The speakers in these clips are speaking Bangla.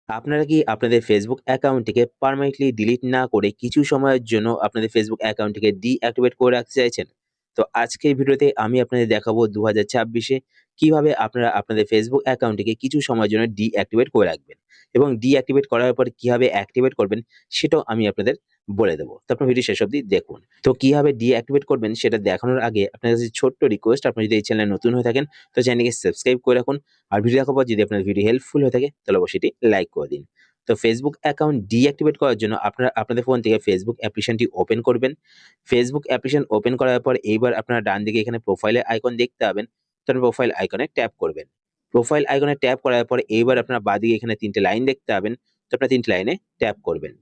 আপনারা কি আপনাদের ফেসবুক অ্যাকাউন্টটিকে পার্মানেন্টলি ডিলিট না করে কিছু সময়ের জন্য আপনাদের ফেসবুক অ্যাকাউন্টটিকে ডিঅ্যাক্টিভেট করে রাখতে চাইছেন? তো আজকের ভিডিওতে আমি আপনাদের দেখাবো 2026 এ কিভাবে আপনারা আপনাদের ফেসবুক অ্যাকাউন্টটিকে কিছু সময়ের জন্য ডিঅ্যাক্টিভেট করে রাখবেন এবং ডিঅ্যাক্টিভেট করার পর কিভাবে অ্যাক্টিভেট করবেন সেটাও আমি আপনাদের বলে দেবো। তো আপনার ভিডিও শেষ অবধি দেখুন। তো কিভাবে ডিঅ্যাক্টিভেট করবেন সেটা দেখানোর আগে আপনার কাছে ছোট্ট রিকোয়েস্ট, আপনি যদি এই চ্যানেলে নতুন হয়ে থাকেন তো চ্যানেলকে সাবস্ক্রাইব করে রাখুন। আর ভিডিও দেখার পর যদি আপনার ভিডিও হেল্পফুল হয়ে থাকে তাহলে অবশ্যই এটি লাইক করে দিন। তো ফেসবুক অ্যাকাউন্ট ডিঅ্যাক্টিভেট করার জন্য আপনারা আপনাদের ফোন থেকে ফেসবুক অ্যাপ্লিকেশনটি ওপেন করবেন। ফেসবুক অ্যাপ্লিকেশন ওপেন করার পর এইবার আপনারা ডান দিকে এখানে প্রোফাইলের আইকন দেখতে পাবেন। তো প্রোফাইল আইকনে ট্যাপ করবেন। প্রোফাইল আইকনে ট্যাপ করার পর এইবার আপনারা বাঁদিকে এখানে ৩টে লাইন দেখতে পাবেন। তো আপনারা ৩টে লাইনে ট্যাপ করবেন।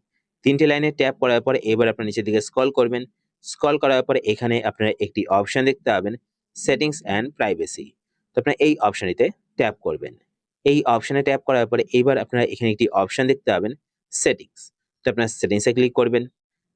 ৩টে লাইনে ট্যাপ করার পর এবার আপনারা নিচের দিকে স্ক্রল করবেন। স্ক্রল করার পর এখানে আপনারা একটি অপশন দেখতে পাবেন, সেটিংস অ্যান্ড প্রাইভেসি। তো আপনারা এই অপশনটিতে ট্যাপ করবেন। এই অপশনে ট্যাপ করার পরে এইবার আপনারা এখানে একটি অপশন দেখতে পাবেন, সেটিংস। তো আপনারা সেটিংসে ক্লিক করবেন।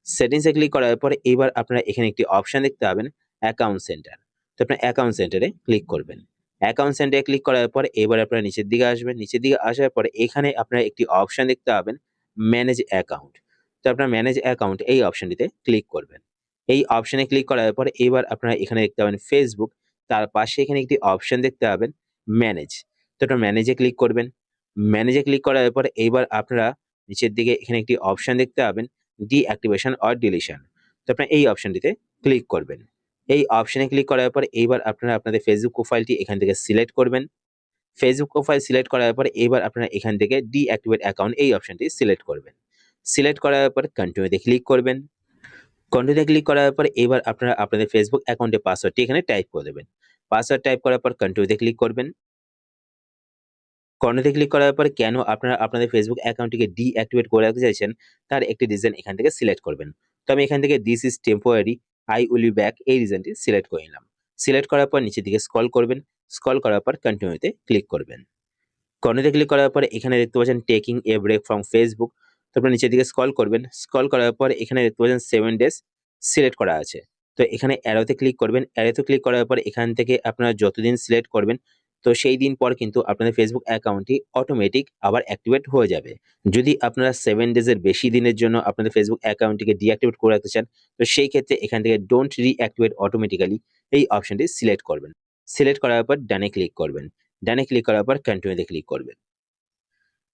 সেটিংসে ক্লিক করার পরে এইবার আপনারা এখানে একটি অপশন দেখতে পাবেন, অ্যাকাউন্ট সেন্টার। তো আপনারা অ্যাকাউন্ট সেন্টারে ক্লিক করবেন। অ্যাকাউন্ট সেন্টারে ক্লিক করার পরে এবার আপনারা নিচের দিকে আসবেন। নিচের দিকে আসার পরে এখানে আপনারা একটি অপশন দেখতে পাবেন, ম্যানেজ অ্যাকাউন্ট। তো আপনারা ম্যানেজ অ্যাকাউন্ট এই অপশনটিতে ক্লিক করবেন। এই অপশনে ক্লিক করার পরে এবার আপনারা এখানে দেখতে পাবেন ফেসবুক। তার পাশে এখানে একটি অপশন দেখতে পাবেন, ম্যানেজ। তো আপনারা ম্যানেজে ক্লিক করবেন। ম্যানেজে ক্লিক করার পরে এইবার আপনারা নিচের দিকে এখানে একটি অপশন দেখতে পাবেন, ডিঅ্যাক্টিভেশন অর ডিলিশন। তো আপনারা এই অপশনটিতে ক্লিক করবেন। এই অপশনে ক্লিক করার পরে এইবার আপনারা আপনাদের ফেসবুক প্রোফাইলটি এখান থেকে সিলেক্ট করবেন। ফেসবুক প্রোফাইল সিলেক্ট করার পরে এইবার আপনারা এখান থেকে ডিঅ্যাক্টিভেট অ্যাকাউন্ট এই অপশনটি সিলেক্ট করবেন। সিলেক্ট করার পরে কন্টিনিউতে ক্লিক করবেন। কন্টিনিউতে ক্লিক করার পরে এবার আপনারা আপনাদের ফেসবুক অ্যাকাউন্টের পাসওয়ার্ডটি এখানে টাইপ করে দেবেন। পাসওয়ার্ড টাইপ করার পর কন্টিনিউতে ক্লিক করবেন। কর্নারে ক্লিক করার পরে কেন আপনারা আপনাদের ফেসবুক অ্যাকাউন্টটিকে ডিঅ্যাক্টিভেট করে রাখতে চাইছেন তার একটি রিজন এখান থেকে সিলেক্ট করবেন। তো আমি এখান থেকে this is temporary, I will be back এই রিজনটি সিলেক্ট করে নিলাম। সিলেক্ট করার পর নিচের দিকে স্ক্রল করবেন। স্ক্রল করার পর কন্টিনিউতে ক্লিক করবেন। কর্নারে ক্লিক করার পরে এখানে দেখতে পাচ্ছেন taking a break from Facebook. তারপর নিচের দিকে স্ক্রল করবেন। স্ক্রল করার পর এখানে দেখতে পাচ্ছেন 7 ডেজ সিলেক্ট করা আছে। তো এখানে অ্যারোতে ক্লিক করবেন। অ্যারোতে ক্লিক করার পর এখান থেকে আপনারা যতদিন সিলেক্ট করবেন তো সেই দিন পর কিন্তু আপনাদের ফেসবুক অ্যাকাউন্টটি অটোমেটিক আবার অ্যাক্টিভেট হয়ে যাবে। যদি আপনারা 7 ডেজের বেশি দিনের জন্য আপনাদের ফেসবুক অ্যাকাউন্টটিকে ডিঅ্যাক্টিভেট করে রাখতে চান তো সেই ক্ষেত্রে এখান থেকে ডোন্ট রিঅ্যাক্টিভেট অটোমেটিক্যালি এই অপশনটি সিলেক্ট করবেন। সিলেক্ট করার পর ডানে ক্লিক করবেন। ডানে ক্লিক করার পর কন্টিনিউতে ক্লিক করবেন।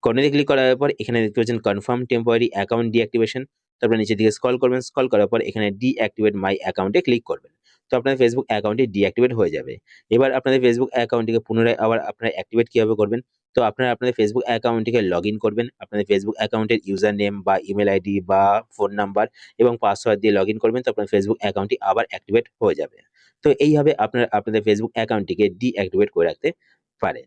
কর্নারে ক্লিক করার পর এখানে দেখতে পাচ্ছেন কনফার্ম টেম্পোরারি অ্যাকাউন্ট ডিঅ্যাক্টিভেশন। তারপর নিচের দিকে স্ক্রল করবেন। স্ক্রল করার পর এখানে ডিঅ্যাক্টিভেট মাই অ্যাকাউন্টে ক্লিক করবেন। তো আপনার ফেসবুক অ্যাকাউন্টটি ডিঅ্যাক্টিভেট হয়ে যাবে। এবার আপনাদের ফেসবুক অ্যাকাউন্টটিকে পুনরায় আবার আপনারা অ্যাক্টিভেট কিভাবে করবেন? তো আপনারা আপনাদের ফেসবুক অ্যাকাউন্টটিকে লগইন করবেন। আপনাদের ফেসবুক অ্যাকাউন্টের ইউজার নেম বা ইমেইল আইডি বা ফোন নাম্বার এবং পাসওয়ার্ড দিয়ে লগইন করবেন। তো আপনার ফেসবুক অ্যাকাউন্টটি আবার অ্যাক্টিভেট হয়ে যাবে। তো এইভাবে আপনারা আপনাদের ফেসবুক অ্যাকাউন্টটিকে ডিঅ্যাক্টিভেট করে রাখতে পারেন।